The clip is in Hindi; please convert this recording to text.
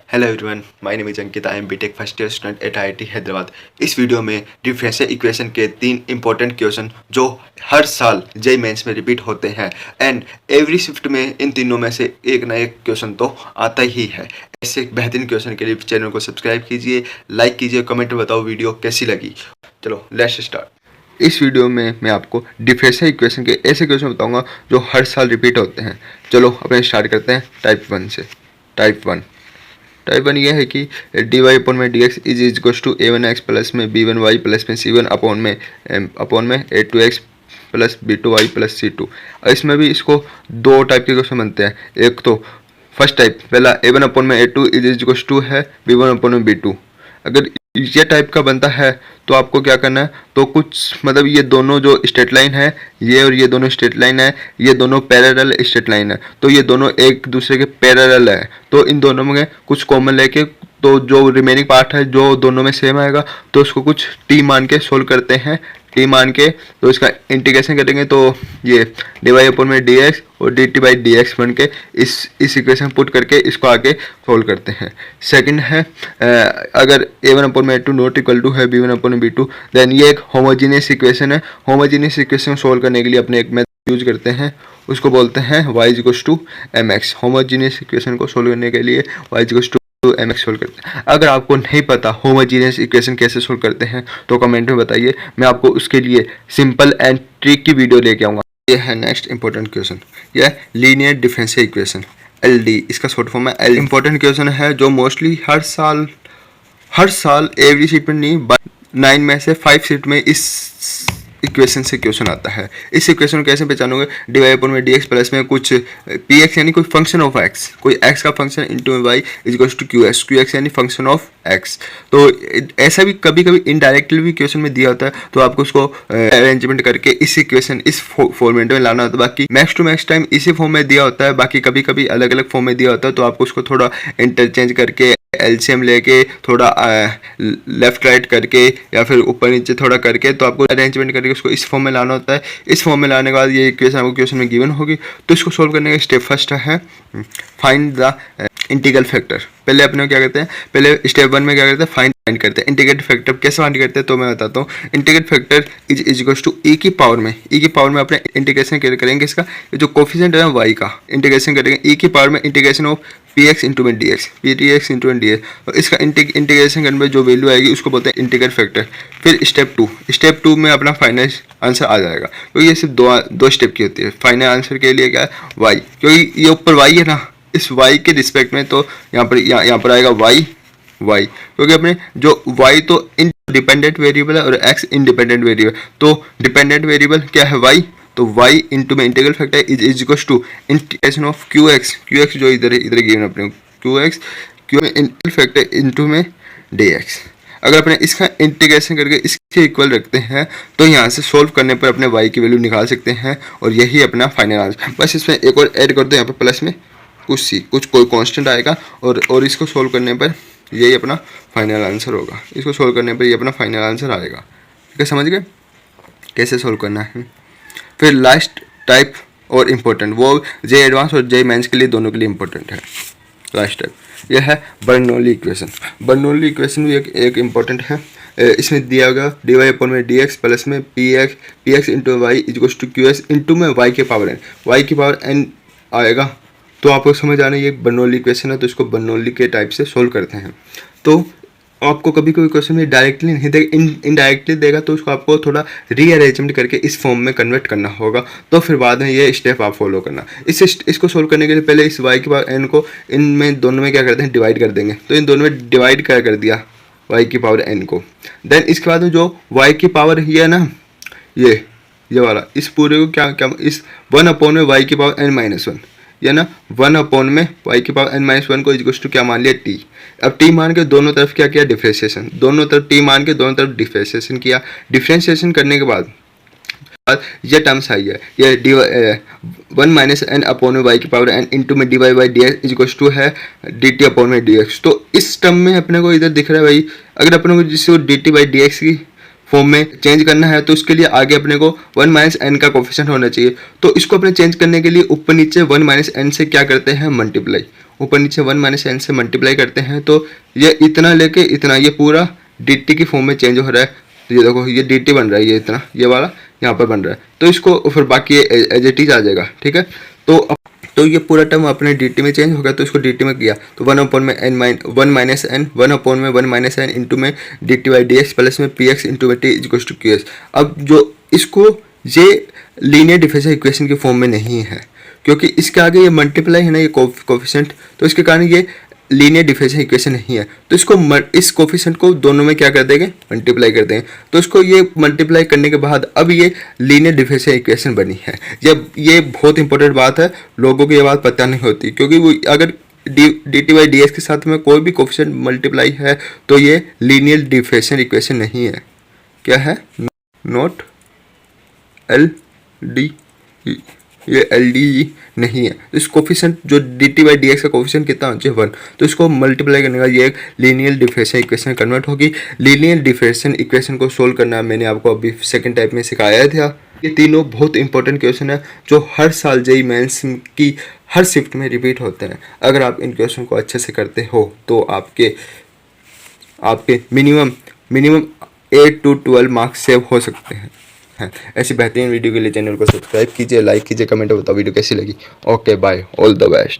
Hello everyone, my name is Ankit. I am BTech first year student at IIT Hyderabad. इस वीडियो में डिफरेंशियल इक्वेशन के 3 इंपॉर्टेंट क्वेश्चन जो हर साल जेईई मेंस में रिपीट होते हैं एंड एवरी शिफ्ट में इन तीनों में से एक ना एक क्वेश्चन तो आता ही है। ऐसे बेहतरीन क्वेश्चन के लिए चैनल को सब्सक्राइब कीजिए, लाइक कीजिए, कमेंट में बताओ वीडियो कैसी लगी। चलो लेट्स स्टार्ट। इस वीडियो में मैं आपको डिफरेंशियल इक्वेशन के ऐसे क्वेश्चन बताऊंगा जो हर साल रिपीट होते हैं। चलो अपने स्टार्ट करते हैं टाइप 1 से। टाइप 1 यह है कि dy अपॉन में dx is equals to a1x plus में b1y प्लस में c1 अपॉन में a2x plus b2y plus c2। इसमें भी इसको दो टाइप के क्वेश्चन बनते हैं। एक तो फर्स्ट टाइप पहला a1 अपॉन में a2 इज इक्वल्स टू है b1 अपॉन में b2। अगर ये टाइप का बनता है तो आपको क्या करना है, तो कुछ मतलब ये दोनों जो स्ट्रेट लाइन है, ये और ये दोनों स्ट्रेट लाइन है, ये दोनों पैरेलल स्ट्रेट लाइन है, तो ये दोनों एक दूसरे के पैरेलल है। तो इन दोनों में कुछ कॉमन लेके तो जो रिमेनिंग पार्ट है जो दोनों में सेम आएगा तो उसको कुछ टी मान के सोल्व करते हैं। टी मान के तो इसका इंटीग्रेशन करेंगे तो ये dy अपॉन में dx और dt बाई dx बन के इस इक्वेशन पुट करके इसको आगे सोल्व करते हैं। सेकंड है अगर a1 अपॉन में a2 नॉट इक्वल टू है b1 अपॉन में b2, देन ये एक होमोजीनियस इक्वेशन है। होमोजीनियस इक्वेशन सोल्व करने के लिए अपने एक मेथड यूज करते हैं, उसको बोलते हैं y equals to mx। Homogeneous equation को सोल्व करने के लिए y equals to mx solve करते हैं। अगर आपको नहीं पता होमोजीनियस इक्वेशन कैसे सोल्व करते हैं तो कमेंट में बताइए, मैं आपको उसके लिए सिंपल एंड ट्रिक की वीडियो लेके आऊँगा। ये है नेक्स्ट इंपॉर्टेंट क्वेश्चन, यह लीनियर डिफरेंशियल इक्वेशन LD, इसका शॉर्ट फॉर्म है L। इंपॉर्टेंट क्वेश्चन है जो मोस्टली हर साल एवरी शिफ्ट में नहीं 9 में से 5 शिफ्ट में इस इक्वेशन से क्वेश्चन आता है। इस इक्वेशन को कैसे पहचानोगे, dy अपॉन में dx प्लस में कुछ px यानी कोई फंक्शन ऑफ x, कोई x का function into y is equals to qx यानी फंक्शन ऑफ x। तो ऐसा भी कभी कभी इनडायरेक्टली भी क्वेश्चन में दिया होता है, तो आपको उसको अरेंजमेंट करके इस इक्वेशन इस फॉर्मेट में लाना होता है। बाकी मैक्स टू मैक्स टाइम इसी फॉर्म में दिया होता है, बाकी कभी कभी अलग अलग फॉर्म में दिया होता है, तो आपको उसको थोड़ा इंटरचेंज करके एलसीएम लेके थोड़ा लेफ्ट राइट करके या फिर ऊपर नीचे थोड़ा करके तो आपको अरेंजमेंट करके उसको इस फॉर्म में लाना होता है। इस फॉर्म में लाने के बाद ये इक्वेशन आपको क्वेश्चन में गिवन होगी, तो इसको सोल्व करने का स्टेप फर्स्ट है फाइंड द इंटीग्रल फैक्टर। पहले अपने क्या करते हैं, पहले स्टेप 1 में क्या करते हैं, फाइंड करते हैं इंटीग्रेट फैक्टर। कैसे फाइंड करते हैं तो मैं बताता हूँ। Integrate factor is equals to e की पावर में अपने इंटीग्रेशन करेंगे इसका, जो कोफिशिएंट है y का इंटीग्रेशन करेंगे e की पावर में इंटीग्रेशन ऑफ px इंटू में dx, pdx इंटू में dx। और इसका इंटीग्रेशन करने में जो वैल्यू आएगी उसको बोलते हैं इंटीग्रेट फैक्टर। फिर स्टेप 2 में अपना फाइनल आंसर आ जाएगा, क्योंकि ये सिर्फ दो स्टेप की होती है। फाइनल आंसर के लिए क्या है y, क्योंकि ये ऊपर y है ना, इस y के रिस्पेक्ट में तो यहाँ पर आएगा y, क्योंकि अपने जो y तो डिपेंडेंट वेरिएबल है और x इंडिपेंडेंट वेरिएबल। तो डिपेंडेंट वेरिएबल क्या है y, तो y इंटू में integral factor is equals to integration of qx जो इधर गिवन अपने qx में इंटीग्रल फैक्टर इंटू में dx। अगर अपने इसका इंटीग्रेशन करके इसके इक्वल रखते हैं तो यहाँ से सोल्व करने पर अपने y की वैल्यू निकाल सकते हैं और यही अपना फाइनल आंसर। बस इसमें एक और ऐड कर दो, यहाँ पर प्लस में कुछ कोई कांस्टेंट आएगा और इसको सोल्व करने पर यही अपना फाइनल आंसर होगा। इसको सोल्व करने पर ये अपना फाइनल आंसर आएगा। ठीक है, समझ गए कैसे सोल्व करना है। फिर लास्ट टाइप और इम्पोर्टेंट, वो जे एडवांस और जे मेंस के लिए दोनों के लिए इम्पोर्टेंट है। लास्ट टाइप यह है बर्नौली इक्वेशन। बर्नौली इक्वेशन भी एक इम्पोर्टेंट है। इसमें दिया होगा dy अपॉन में dx प्लस में px into Y equals to qx into में y की पावर n आएगा। तो आपको समझ आना ये बर्नौली इक्वेशन है, तो इसको बर्नौली के टाइप से सोल्व करते हैं। तो आपको कभी कोई क्वेश्चन में डायरेक्टली नहीं देगा, इनडायरेक्टली देगा, तो उसको आपको थोड़ा रीअरेंजमेंट करके इस फॉर्म में कन्वर्ट करना होगा। तो फिर बाद में ये स्टेप आप फॉलो करना। इसको सोल्व करने के लिए पहले इस y की पावर n को इनमें दोनों में क्या करते हैं, डिवाइड कर देंगे। तो इन दोनों में डिवाइड कर दिया y की पावर n को। देन इसके बाद में जो y की पावर ये है ना, ये वाला, इस पूरे को क्या इस 1 अपॉन में y की पावर n माइनस 1, या ना 1 अपॉन में y की पावर n माइनस 1 को इक्वल्स टू क्या मान लिया t। अब t मान के दोनों तरफ क्या किया, डिफरेंशिएशन। दोनों तरफ t मान के दोनों तरफ डिफरेंशिएशन किया। डिफरेंशिएशन करने के बाद ये टर्म्स आई है, ये 1 माइनस n अपॉन में y की पावर n इंटू में dy by dx equals to है dt अपॉन में dx। तो इस टर्म में अपने को इधर दिख रहा है भाई, अगर अपने को जिसको dt बाई dx की फॉर्म में चेंज करना है तो उसके लिए आगे अपने को 1 माइनस n का कोफिशिएंट होना चाहिए। तो इसको अपने चेंज करने के लिए ऊपर नीचे 1 माइनस n से क्या करते हैं, मल्टीप्लाई। ऊपर नीचे 1 माइनस एन से मल्टीप्लाई करते हैं तो ये इतना लेके इतना, ये पूरा dt की फॉर्म में चेंज हो रहा है। तो ये देखो ये dt बन रहा है, ये इतना, ये वाला यहाँ पर बन रहा है। तो इसको फिर बाकी एज इट इज आ जाएगा, ठीक है। तो ये पूरा टर्म अपने dt में चेंज हो गया, तो इसको dt में किया तो 1/n one minus N 1/1 minus एन इंटू में dt by D X plus में px इंटू में t इक्वल टू qs। अब जो इसको ये लीनियर डिफरेंशियल इक्वेशन की फॉर्म में नहीं है, क्योंकि इसके आगे ये मल्टीप्लाई है ना, ये कोफिशिएंट, तो इसके कारण ये लीनियर डिफरेंशियल इक्वेशन नहीं है। तो इसको इस कोफिशिएंट को दोनों में क्या कर देंगे, मल्टीप्लाई कर देंगे। तो इसको ये मल्टीप्लाई करने के बाद अब ये लीनियर डिफरेंशियल इक्वेशन बनी है। जब ये बहुत इंपॉर्टेंट बात है, लोगों को ये बात पता नहीं होती, क्योंकि वो अगर dt बाई डी एक्स के साथ में कोई भी कोफिशिएंट मल्टीप्लाई है तो ये लीनियर डिफरेंशियल इक्वेशन नहीं है। क्या है, नॉट एल डी, ये एल डी नहीं है। इस कोफिशिएंट जो dt बाई डी एक्स का कोफिशिएंट कितना होना चाहिए 1, तो इसको मल्टीप्लाई करने का ये एक लीनियर डिफरेंशियल इक्वेशन कन्वर्ट होगी। लीनियर डिफरेंशियल इक्वेशन को सोल्व करना मैंने आपको अभी सेकंड टाइप में सिखाया था। ये तीनों बहुत इंपॉर्टेंट क्वेश्चन है जो हर साल जेईई मेंस की हर शिफ्ट में रिपीट होते हैं। अगर आप इन क्वेश्चन को अच्छे से करते हो तो आपके मिनिमम 8 to 12 मार्क्स सेव हो सकते हैं। ऐसी बेहतरीन वीडियो के लिए चैनल को सब्सक्राइब कीजिए, लाइक कीजिए, कमेंट में बताओ वीडियो कैसी लगी। Okay bye, all the best.